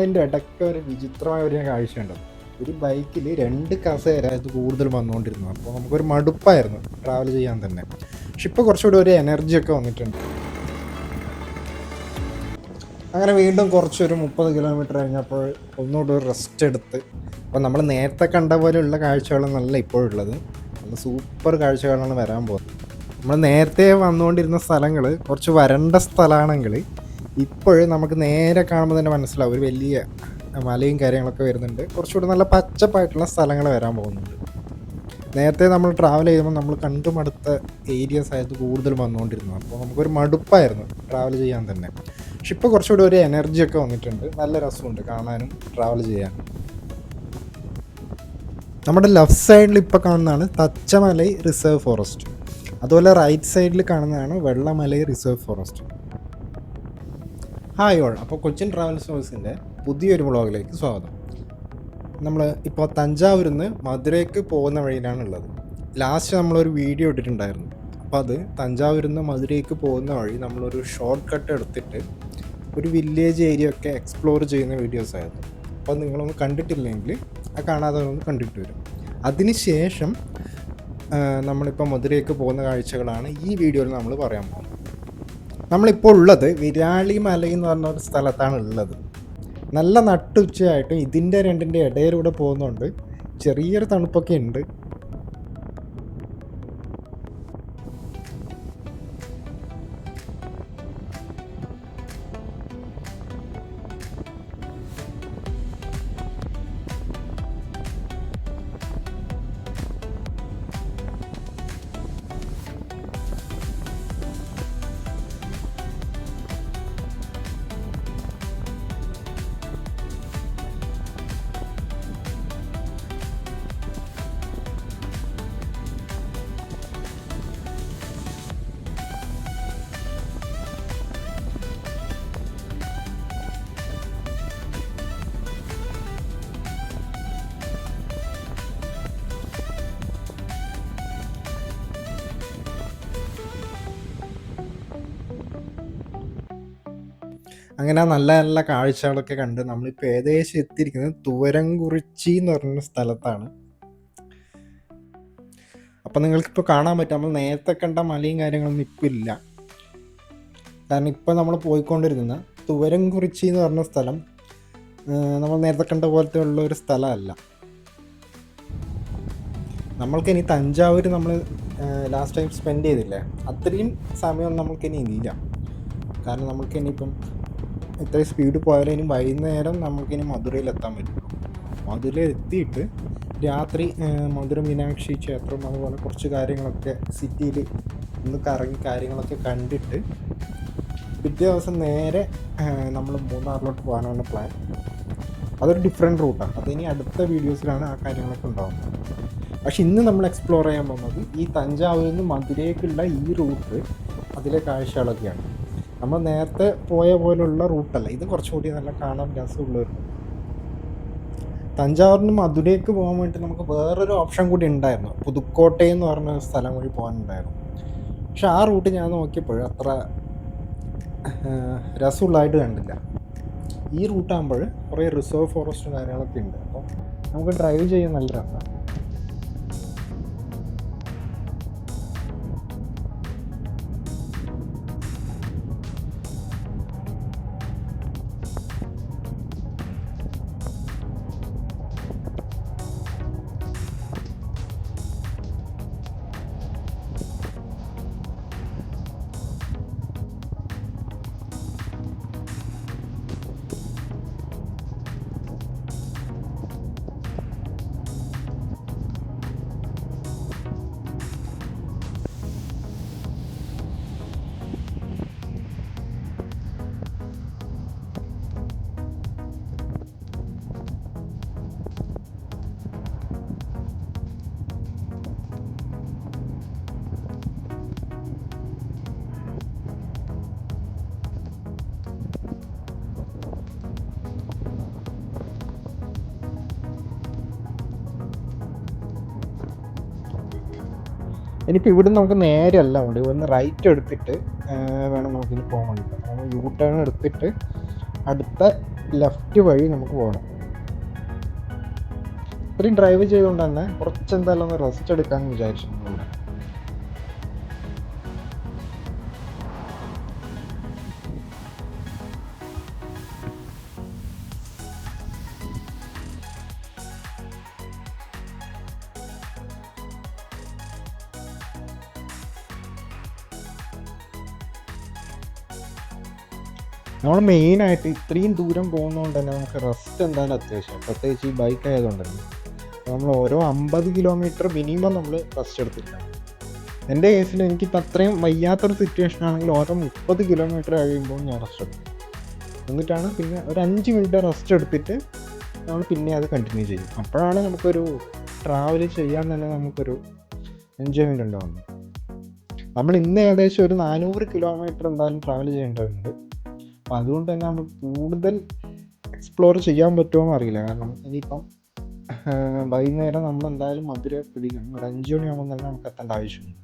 അതിൻ്റെ ഇടയ്ക്ക് ഒരു വിചിത്രമായ ഒരു കാഴ്ചയുണ്ടത്. ഒരു ബൈക്കിൽ 2 കസേര ഇത് കൂടുതൽ വന്നുകൊണ്ടിരുന്നു. അപ്പോൾ നമുക്കൊരു മടുപ്പായിരുന്നു ട്രാവൽ ചെയ്യാൻ തന്നെ. പക്ഷെ ഇപ്പോൾ കുറച്ചുകൂടി ഒരു എനർജിയൊക്കെ വന്നിട്ടുണ്ട്. അങ്ങനെ വീണ്ടും കുറച്ചൊരു 30 കിലോമീറ്റർ കഴിഞ്ഞപ്പോൾ ഒന്നുകൂടി ഒരു റെസ്റ്റ് എടുത്ത്, അപ്പോൾ നമ്മൾ നേരത്തെ കണ്ട പോലെയുള്ള കാഴ്ചകളൊന്നല്ല ഇപ്പോഴുള്ളത്. നല്ല സൂപ്പർ കാഴ്ചകളാണ് വരാൻ പോകുന്നത്. നമ്മൾ നേരത്തെ വന്നുകൊണ്ടിരുന്ന സ്ഥലങ്ങൾ കുറച്ച് വരണ്ട സ്ഥലമാണെങ്കിൽ ഇപ്പോഴും നമുക്ക് നേരെ കാണുമ്പോൾ തന്നെ മനസ്സിലാവും ഒരു വലിയ മലയും കാര്യങ്ങളൊക്കെ വരുന്നുണ്ട്. കുറച്ചുകൂടി നല്ല പച്ചപ്പായിട്ടുള്ള സ്ഥലങ്ങൾ വരാൻ പോകുന്നുണ്ട്. നേരത്തെ നമ്മൾ ട്രാവൽ ചെയ്യുമ്പോൾ നമ്മൾ കണ്ടുമടുത്ത ഏരിയസ് ആയത് കൂടുതൽ വന്നുകൊണ്ടിരുന്നു. അപ്പോൾ നമുക്കൊരു മടുപ്പായിരുന്നു ട്രാവൽ ചെയ്യാൻ തന്നെ. പക്ഷെ ഇപ്പോൾ കുറച്ചുകൂടി ഒരു എനർജിയൊക്കെ വന്നിട്ടുണ്ട്. നല്ല രസമുണ്ട് കാണാനും ട്രാവൽ ചെയ്യാനും. നമ്മുടെ ലെഫ്റ്റ് സൈഡിൽ ഇപ്പോൾ കാണുന്നതാണ് തച്ചമലൈ റിസർവ് ഫോറസ്റ്റ്. അതുപോലെ റൈറ്റ് സൈഡിൽ കാണുന്നതാണ് വെള്ളമലൈ റിസർവ് ഫോറസ്റ്റ്. ഹായ് ഓൾ, അപ്പോൾ കൊച്ചിൻ ട്രാവൽ സോഴ്സിൻ്റെ പുതിയൊരു വ്ളോഗിലേക്ക് സ്വാഗതം. നമ്മൾ ഇപ്പോൾ തഞ്ചാവൂരിൽ നിന്ന് മധുരയ്ക്ക് പോകുന്ന വഴിയിലാണുള്ളത്. ലാസ്റ്റ് നമ്മളൊരു വീഡിയോ ഇട്ടിട്ടുണ്ടായിരുന്നു. അപ്പോൾ അത് തഞ്ചാവൂരിൽ നിന്ന് മധുരയ്ക്ക് പോകുന്ന വഴി നമ്മളൊരു ഷോർട്ട് കട്ട് എടുത്തിട്ട് ഒരു വില്ലേജ് ഏരിയ ഒക്കെ എക്സ്പ്ലോർ ചെയ്യുന്ന വീഡിയോസ് ആയിരുന്നു. അപ്പോൾ നിങ്ങളൊന്ന് കണ്ടിട്ടില്ലെങ്കിൽ ആ കാണാതെ കണ്ടിട്ട് വരും. അതിനുശേഷം നമ്മളിപ്പോൾ മധുരയ്ക്ക് പോകുന്ന കാഴ്ചകളാണ് ഈ വീഡിയോയിൽ നമ്മൾ പറയാൻ പോകുന്നത്. നമ്മളിപ്പോൾ ഉള്ളത് വിരാളി മല എന്ന് പറഞ്ഞ ഒരു സ്ഥലത്താണ് ഉള്ളത്. നല്ല നട്ടുച്ചയായിട്ടും ഇതിൻ്റെ രണ്ടിൻ്റെ ഇടയിലൂടെ പോകുന്നുണ്ട്. ചെറിയൊരു തണുപ്പൊക്കെ ഉണ്ട്. അങ്ങനെ നല്ല നല്ല കാഴ്ചകളൊക്കെ കണ്ട് നമ്മളിപ്പോൾ ഏകദേശം എത്തിയിരിക്കുന്നത് തുവരംകുറിച്ചി എന്ന് പറഞ്ഞ സ്ഥലത്താണ്. അപ്പം നിങ്ങൾക്കിപ്പോൾ കാണാൻ പറ്റും നമ്മൾ നേരത്തെ കണ്ട മലയും കാര്യങ്ങളൊന്നും ഇപ്പോൾ ഇല്ല. കാരണം ഇപ്പോൾ നമ്മൾ പോയിക്കൊണ്ടിരിക്കുന്ന തുവരംകുറിച്ചി എന്ന് പറഞ്ഞ സ്ഥലം നമ്മൾ നേരത്തെ കണ്ട പോലത്തെ ഉള്ള ഒരു സ്ഥലമല്ല. നമ്മൾക്കിനി തഞ്ചാവൂർ നമ്മൾ ലാസ്റ്റ് ടൈം സ്പെൻഡ് ചെയ്തില്ലേ, അത്രയും സമയം നമ്മൾക്കിനി ഇല്ല. കാരണം നമ്മൾക്കിനിയിപ്പം ഇത്രയും സ്പീഡ് പോയാലും ഇനി വൈകുന്നേരം നമുക്കിനി മധുരയിൽ എത്താൻ പറ്റും. മധുരയിൽ എത്തിയിട്ട് രാത്രി മധുര മീനാക്ഷി ക്ഷേത്രം അതുപോലെ കുറച്ച് കാര്യങ്ങളൊക്കെ സിറ്റിയിൽ ഒന്ന് കറങ്ങി കാര്യങ്ങളൊക്കെ കണ്ടിട്ട് പിറ്റേ ദിവസം നേരെ നമ്മൾ മൂന്നാറിലോട്ട് പോകാനാണ് പ്ലാൻ. അതൊരു ഡിഫറെൻറ്റ് റൂട്ടാണ്. അതിനി അടുത്ത വീഡിയോസിലാണ് ആ കാര്യങ്ങളൊക്കെ ഉണ്ടാകുന്നത്. പക്ഷെ ഇന്ന് നമ്മൾ എക്സ്പ്ലോർ ചെയ്യാൻ പോകുന്നത് ഈ തഞ്ചാവൂരിൽ നിന്ന് മധുരയ്ക്കുള്ള ഈ റൂട്ട്, അതിലെ കാഴ്ചകളൊക്കെയാണ്. നമ്മൾ നേരത്തെ പോയ പോലുള്ള റൂട്ടല്ല ഇത്. കുറച്ചുകൂടി നല്ല കാണാൻ രസമുള്ളൊരു തഞ്ചാവൂരിൽ നിന്ന് മധുരയ്ക്ക് പോകാൻ വേണ്ടി നമുക്ക് വേറൊരു ഓപ്ഷൻ കൂടി ഉണ്ടായിരുന്നു. പുതുക്കോട്ടയം എന്ന് പറഞ്ഞ സ്ഥലം വഴി പോകാനുണ്ടായിരുന്നു. പക്ഷെ ആ റൂട്ട് ഞാൻ നോക്കിയപ്പോൾ അത്ര രസമുള്ളതായിട്ട് കണ്ടില്ല. ഈ റൂട്ടാകുമ്പോൾ കുറേ റിസർവ് ഫോറസ്റ്റും കാര്യങ്ങളൊക്കെ ഉണ്ട്. അപ്പോൾ നമുക്ക് ഡ്രൈവ് ചെയ്യാൻ നല്ല രസമാണ്. ഇനിയിപ്പോൾ ഇവിടെ നമുക്ക് നേരെ അല്ല ഉണ്ട്, ഇവിടുന്ന് റൈറ്റ് എടുത്തിട്ട് വേണം നമുക്കിനി പോകാൻ വേണ്ടിയിട്ട്. നമ്മൾ യൂ ടേൺ എടുത്തിട്ട് അടുത്ത ലെഫ്റ്റ് വഴി നമുക്ക് പോകണം. ഇത്രയും ഡ്രൈവ് ചെയ്തുകൊണ്ട് തന്നെ കുറച്ച് എന്തായാലും ഒന്ന് റെസ്റ്റ് എടുക്കാമെന്ന് വിചാരിച്ചു നമ്മളിവിടെ. നമ്മൾ മെയിനായിട്ട് ഇത്രയും ദൂരം പോകുന്നതുകൊണ്ട് തന്നെ നമുക്ക് റെസ്റ്റ് എന്തായാലും അത്യാവശ്യമാണ്, പ്രത്യേകിച്ച് ഈ ബൈക്ക് ആയതുകൊണ്ട് തന്നെ. നമ്മൾ ഓരോ 50 കിലോമീറ്റർ മിനിമം നമ്മൾ റെസ്റ്റ് എടുത്തിരിക്കണം. എൻ്റെ കേസിൽ എനിക്കിപ്പോൾ അത്രയും വയ്യാത്തൊരു സിറ്റുവേഷൻ ആണെങ്കിൽ ഓരോ 30 കിലോമീറ്റർ കഴിയുമ്പോൾ ഞാൻ റെസ്റ്റ് എടുക്കും. എന്നിട്ടാണ് പിന്നെ ഒരു 5 മിനിറ്റ് റെസ്റ്റ് എടുത്തിട്ട് നമ്മൾ പിന്നെ അത് കണ്ടിന്യൂ ചെയ്യും. അപ്പോഴാണ് നമുക്കൊരു ട്രാവൽ ചെയ്യാൻ തന്നെ നമുക്കൊരു എൻജോയ്മെൻ്റ് ഉണ്ടാകുന്നത്. നമ്മൾ ഇന്ന് ഏകദേശം ഒരു 400 കിലോമീറ്റർ എന്തായാലും ട്രാവൽ ചെയ്യേണ്ടതുണ്ട്. അപ്പം അതുകൊണ്ട് തന്നെ നമ്മൾ കൂടുതൽ എക്സ്പ്ലോർ ചെയ്യാൻ പറ്റുമോ അറിയില്ല. കാരണം ഇനിയിപ്പം വൈകുന്നേരം നമ്മൾ എന്തായാലും മധുര പിടിക്കണം. ഒരു 5 മണിയാകുമ്പോൾ തന്നെ നമുക്ക് എത്തേണ്ട ആവശ്യമുണ്ട്.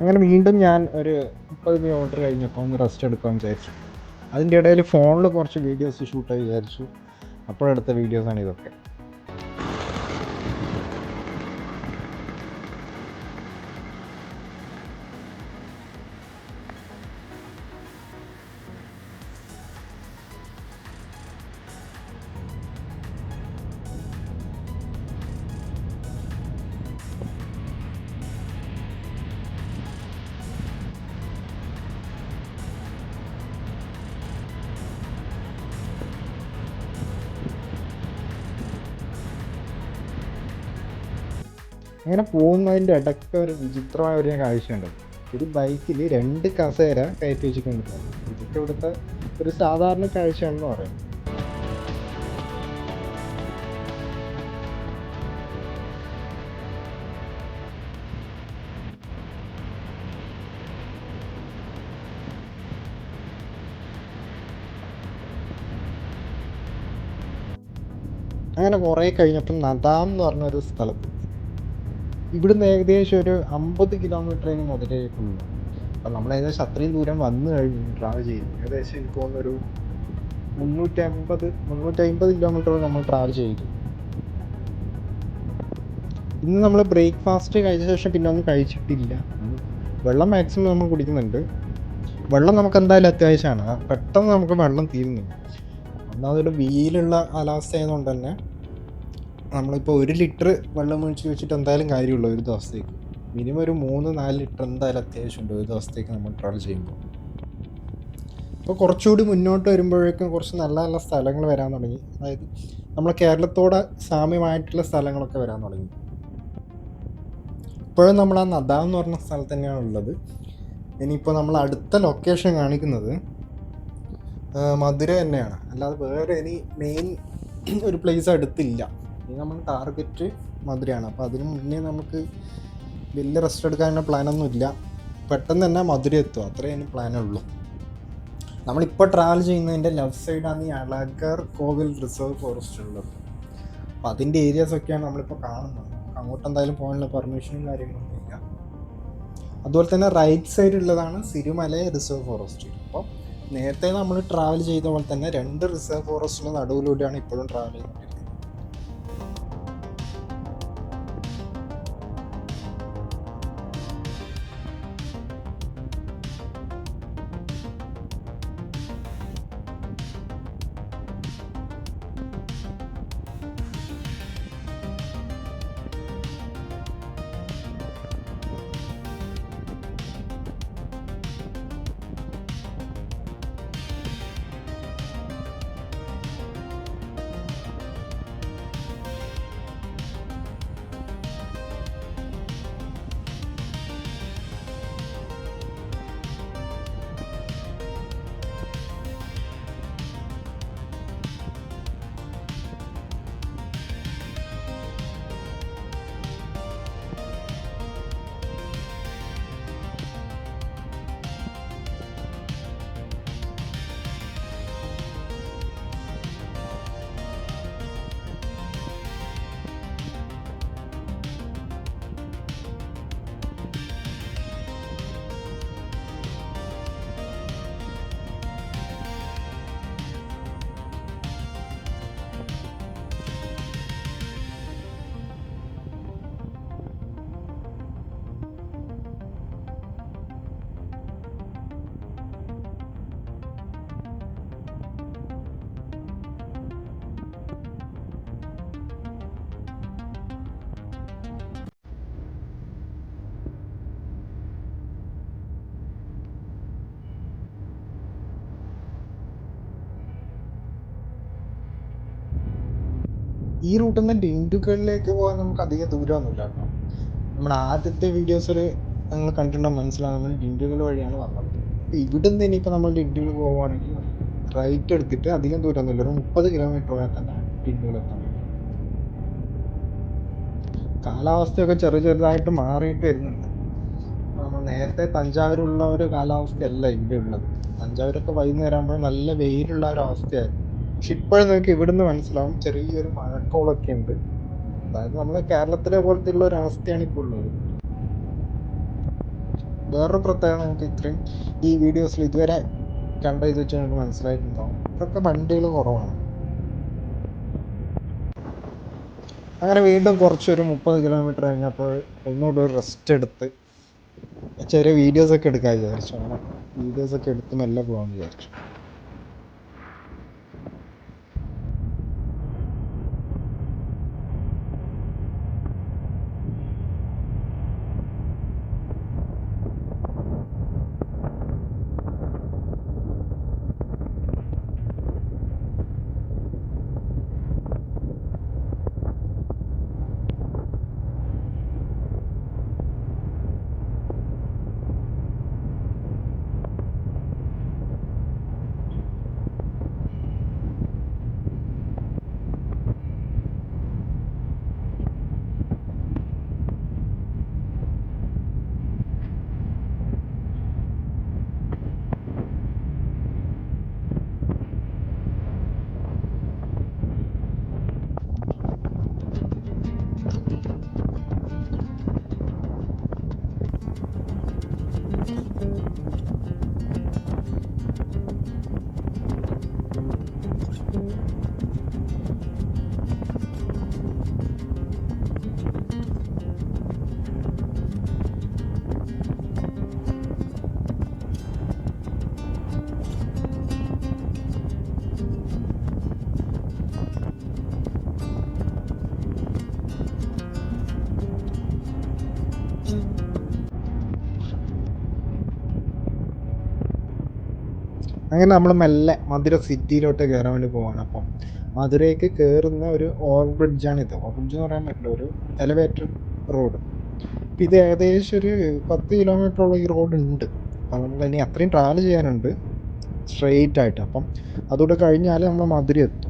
അങ്ങനെ വീണ്ടും ഞാൻ ഒരു 30 കിലോമീറ്റർ കഴിഞ്ഞപ്പോൾ ഒന്ന് റെസ്റ്റ് എടുക്കാമെന്ന് വിചാരിച്ചു. അതിൻ്റെ ഇടയിൽ ഫോണിൽ കുറച്ച് വീഡിയോസ് ഷൂട്ടായി വിചാരിച്ചു. അപ്പോഴെടുത്ത വീഡിയോസാണ് ഇതൊക്കെ. അങ്ങനെ പോകുന്നതിൻ്റെ ഇടയ്ക്ക് ഒരു വിചിത്രമായ ഒരു കാഴ്ചയുണ്ട്. ഒരു ബൈക്കിൽ 2 കസേര കയറ്റി വെച്ചിട്ടുണ്ട്. ഇതൊക്കെ ഇവിടുത്തെ ഒരു സാധാരണ കാഴ്ചയാണെന്ന് പറയാം. അങ്ങനെ കുറേ കഴിഞ്ഞപ്പം നദാം എന്ന് പറഞ്ഞൊരു സ്ഥലത്ത്, ഇവിടുന്ന് ഏകദേശം ഒരു 50 കിലോമീറ്ററിന് മധുരയ്ക്കുള്ളൂ. അപ്പം നമ്മൾ ഏകദേശം അത്രയും ദൂരം വന്നു കഴിഞ്ഞു ട്രാവൽ ചെയ്തു. ഏകദേശം എനിക്ക് തോന്നുന്നൊരു 350 കിലോമീറ്റർ നമ്മൾ ട്രാവൽ ചെയ്തു. ഇന്ന് നമ്മൾ ബ്രേക്ക്ഫാസ്റ്റ് കഴിച്ച ശേഷം പിന്നെ ഒന്നും കഴിച്ചിട്ടില്ല. വെള്ളം മാക്സിമം നമ്മൾ കുടിക്കുന്നുണ്ട്. വെള്ളം നമുക്ക് എന്തായാലും അത്യാവശ്യമാണ്. പെട്ടെന്ന് നമുക്ക് വെള്ളം തീരുന്നു. ഒന്നാമതൊരു വെയിലുള്ള കാലാവസ്ഥ ആയതുകൊണ്ട് തന്നെ നമ്മളിപ്പോൾ 1 ലിറ്റർ വെള്ളം മേടിച്ച് വെച്ചിട്ട് എന്തായാലും കാര്യമുള്ളൂ ഒരു ദിവസത്തേക്ക്. മിനിമം ഒരു 3-4 ലിറ്റർ എന്തായാലും അത്യാവശ്യമുണ്ട് ഒരു ദിവസത്തേക്ക് നമ്മൾ ട്രാവൽ ചെയ്യുമ്പോൾ. ഇപ്പോൾ കുറച്ചുകൂടി മുന്നോട്ട് വരുമ്പോഴേക്കും കുറച്ച് നല്ല നല്ല സ്ഥലങ്ങൾ വരാൻ തുടങ്ങി. അതായത് നമ്മളെ കേരളത്തോട് സാമ്യമായിട്ടുള്ള സ്ഥലങ്ങളൊക്കെ വരാൻ തുടങ്ങി. ഇപ്പോഴും നമ്മൾ ആ നദാം എന്ന് പറഞ്ഞ സ്ഥലത്ത് തന്നെയാണ് ഉള്ളത്. ഇനിയിപ്പോൾ നമ്മൾ അടുത്ത ലൊക്കേഷൻ കാണിക്കുന്നത് മധുര തന്നെയാണ്. അല്ലാതെ വേറെ ഇനി മെയിൻ ഒരു പ്ലേസ് അടുത്തില്ല. ഇനി നമ്മൾ ടാർഗറ്റ് മധുരയാണ്. അപ്പോൾ അതിന് മുന്നേ നമുക്ക് വലിയ റെസ്റ്റ് എടുക്കാനുള്ള പ്ലാനൊന്നും ഇല്ല. പെട്ടെന്ന് തന്നെ മധുര എത്തുക, അത്രയേ അതിന് പ്ലാനുള്ളൂ. നമ്മളിപ്പോൾ ട്രാവൽ ചെയ്യുന്നതിൻ്റെ ലെഫ്റ്റ് സൈഡാണ് ഈ അളഗർ കോവിൽ റിസർവ് ഫോറസ്റ്റ് ഉള്ളത്. അപ്പോൾ അതിൻ്റെ ഏരിയാസൊക്കെയാണ് നമ്മളിപ്പോൾ കാണുന്നത്. അങ്ങോട്ട് എന്തായാലും പോകാനുള്ള പെർമിഷനും കാര്യങ്ങളൊന്നും ഇല്ല. അതുപോലെ തന്നെ റൈറ്റ് സൈഡിലുള്ളതാണ് സിരുമല റിസർവ് ഫോറസ്റ്റ്. അപ്പോൾ നേരത്തെ നമ്മൾ ട്രാവൽ ചെയ്ത പോലെ തന്നെ 2 റിസർവ് ഫോറസ്റ്റിൻ്റെ നടുവിലൂടെയാണ് ഇപ്പോഴും ട്രാവൽ ചെയ്യുന്നത്. ഈ റൂട്ടിൽ നിന്ന് ഡിണ്ടുഗലിലേക്ക് പോകാൻ നമുക്ക് അധികം ദൂരമൊന്നുമില്ല കേട്ടോ. നമ്മുടെ ആദ്യത്തെ വീഡിയോസിൽ നിങ്ങൾ കണ്ടിട്ടുണ്ടോ മനസ്സിലാകുന്നത് ഡിണ്ടുഗൽ വഴിയാണ് വന്നത്. ഇവിടുന്ന് ഇനിയിപ്പോൾ നമ്മൾ ഡിണ്ടുഗൽ പോവുകയാണെങ്കിൽ റൈറ്റ് എടുത്തിട്ട് അധികം ദൂരമൊന്നുമില്ല, ഒരു 30 കിലോമീറ്റർ പോയാൽ തന്നെ ഡിണ്ടുഗൽ എത്താൻ പറ്റും. കാലാവസ്ഥയൊക്കെ ചെറുതായിട്ട് മാറിയിട്ട് വരുന്നുണ്ട്. നമ്മൾ നേരത്തെ തഞ്ചാവൂരുള്ള ഒരു കാലാവസ്ഥയല്ല ഇവിടെ ഉള്ളത്. തഞ്ചാവൂരൊക്കെ വൈകുന്നേരം ആകുമ്പോൾ നല്ല വെയിലുള്ള ഒരു അവസ്ഥയായിരുന്നു. പക്ഷെ ഇപ്പോഴും നിങ്ങൾക്ക് ഇവിടുന്ന് മനസ്സിലാവും ചെറിയൊരു മഴക്കോളൊക്കെ ഉണ്ട്. അതായത് നമ്മളെ കേരളത്തിലെ പോലത്തെ ഉള്ള ഒരു അവസ്ഥയാണ് ഇപ്പോൾ ഉള്ളത്. വേറൊരു പ്രത്യേകത നമുക്ക് ഇത്രയും ഈ വീഡിയോസിൽ ഇതുവരെ കണ്ട ഇത് വെച്ച് നമുക്ക് മനസ്സിലായിട്ടുണ്ടാവും, ഇതൊക്കെ വണ്ടികൾ കുറവാണ്. അങ്ങനെ വീണ്ടും കുറച്ചൊരു 30 കിലോമീറ്റർ കഴിഞ്ഞപ്പോൾ ഒന്നുകൂടെ ഒരു റെസ്റ്റ് എടുത്ത് ചെറിയ വീഡിയോസൊക്കെ എടുക്കാൻ വിചാരിച്ചു. അങ്ങനെ വീഡിയോസൊക്കെ എടുത്ത് മെല്ലെ പോകാമെന്ന് വിചാരിച്ചു. അങ്ങനെ നമ്മൾ മെല്ലെ മധുര സിറ്റിയിലോട്ട് കയറാൻ വേണ്ടി പോവാണ്. അപ്പം മധുരയ്ക്ക് കയറുന്ന ഒരു ഓവർ ബ്രിഡ്ജാണിത്. ഓവർ ബ്രിഡ്ജ് എന്ന് പറയാൻ പറ്റില്ല, ഒരു എലവേറ്റഡ് റോഡ്. അപ്പം ഇത് ഏകദേശം ഒരു 10 കിലോമീറ്ററോളം ഈ റോഡ് ഉണ്ട്. അപ്പം നമ്മൾ ഇനി അത്രയും ട്രാവൽ ചെയ്യാനുണ്ട് സ്ട്രെയിറ്റ് ആയിട്ട്. അപ്പം അതുകൂടെ കഴിഞ്ഞാൽ നമ്മൾ മധുര എത്തും.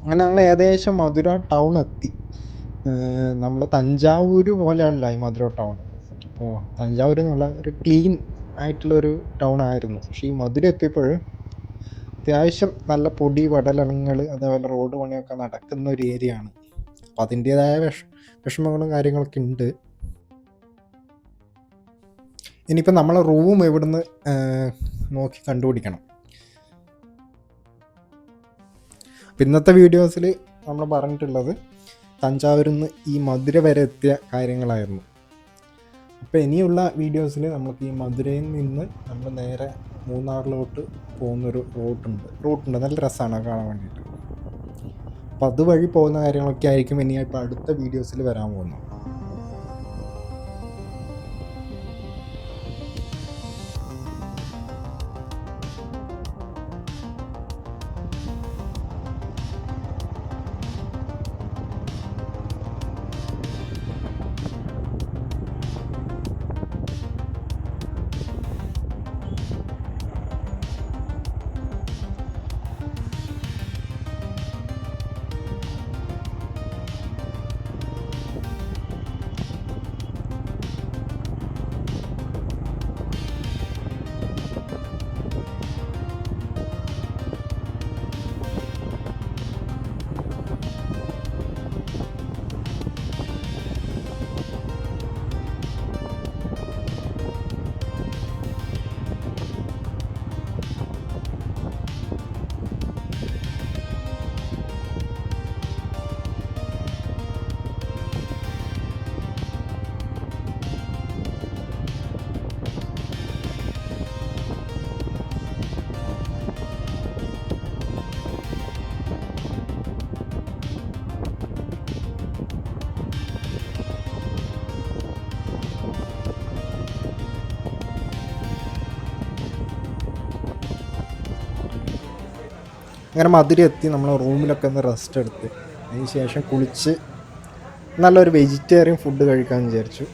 അങ്ങനെ ഞങ്ങൾ ഏകദേശം മധുര ടൗൺ എത്തി. നമ്മൾ തഞ്ചാവൂർ പോലെയല്ല ഈ മധുര ടൗൺ. അപ്പോൾ തഞ്ചാവൂർ എന്നുള്ള ഒരു ക്ലീൻ ആയിട്ടുള്ളൊരു ടൗൺ ആയിരുന്നു. പക്ഷേ ഈ മധുര എത്തിയപ്പോൾ അത്യാവശ്യം നല്ല പൊടി പടലങ്ങൾ, അതേപോലെ റോഡ് പണിയൊക്കെ നടക്കുന്ന ഒരു ഏരിയ ആണ്. അപ്പോൾ അതിൻ്റേതായ വിഷമങ്ങളും കാര്യങ്ങളൊക്കെ ഉണ്ട്. ഇനിയിപ്പോൾ നമ്മളെ റൂം എവിടുന്ന് നോക്കി കണ്ടുപിടിക്കണം. അപ്പം ഇന്നത്തെ വീഡിയോസിൽ നമ്മൾ പറഞ്ഞിട്ടുള്ളത് തഞ്ചാവൂരിൽ നിന്ന് ഈ മധുര വരെ എത്തിയ കാര്യങ്ങളായിരുന്നു. അപ്പോൾ ഇനിയുള്ള വീഡിയോസിൽ നമുക്ക് ഈ മധുരയിൽ നിന്ന് നമ്മൾ നേരെ മൂന്നാറിലോട്ട് പോകുന്നൊരു റൂട്ടുണ്ട്. നല്ല രസമാണ് കാണാൻ വേണ്ടിയിട്ട്. അപ്പോൾ അതുവഴി പോകുന്ന കാര്യങ്ങളൊക്കെ ആയിരിക്കും ഇനി ഇപ്പോൾ അടുത്ത വീഡിയോസിൽ വരാൻ പോകുന്നത്. അങ്ങനെ മധുര എത്തി നമ്മൾ റൂമിലൊക്കെ ഒന്ന് റെസ്റ്റ് എടുത്ത് അതിന് ശേഷം കുളിച്ച് നല്ലൊരു വെജിറ്റേറിയൻ ഫുഡ് കഴിക്കാമെന്ന് വിചാരിച്ചു.